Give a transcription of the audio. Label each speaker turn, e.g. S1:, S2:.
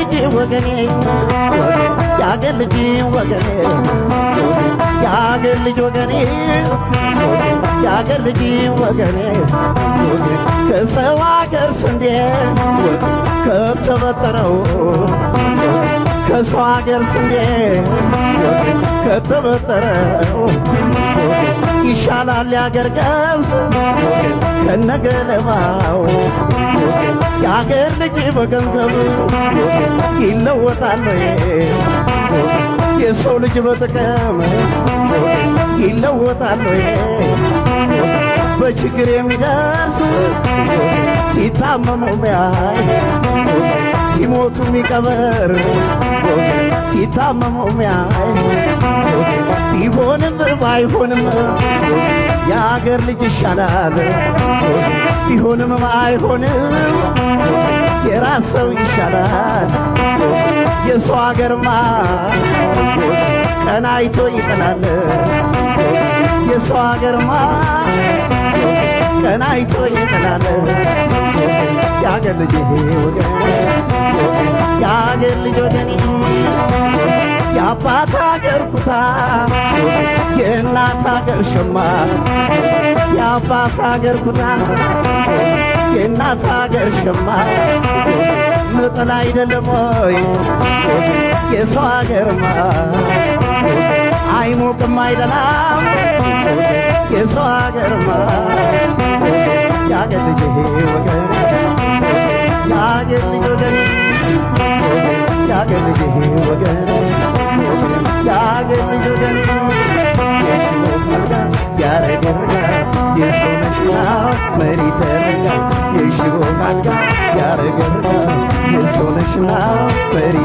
S1: ልጅ ወገኔ ያገር ልጅ ወገኔ ያገር ልጅ ወገኔ ያገር ልጅ ወገኔ ከሰው አገር ስንዴ ከተበጠረው ከሰው አገር ስንዴ ከተበጠረው ይሻላል ያገር ገብስ ከነገለባው ያገር ልጅ በገንዘብ ይለወጣል ወይ የሰው ልጅ በጥቅም ይለወጣል ወይ በችግር የሚደርስ ሲታመሙ ሚያይ ሲሞቱ ሚቀበር ሲታመሙ ሚያይ ቢሆንም ባይሆንም የአገር ልጅ ይሻላል ቢሆንም ባይሆንም የራስ ሰው ይሻላል የሰው አገርማ ቀን አይቶ ይጥላል የሰው አገርማ ቀን አይቶ ይጥላል የአገር ልጅ ወገን የአገር ልጅ ወገን የአባት አገር ኩታ የእናት አገር ሸማ የአባት አገር ኩታ የእናት አገር ሸማ ነጠላ አይደለም ወይ የሰው አገርማ አይሞቅም አይደላም የሰው አገርማ የአገር ልጅ ወገን የአገር ልጅ ወገን የአገር ልጅ ወገን የአገር ልጅ ወገን የሽሞ መልጋት ያረገርጋል የሰው ነሽና መሪ ተረጋል የሽሞ መልጋት ያረገርጋል የሰው ነሽና መሪ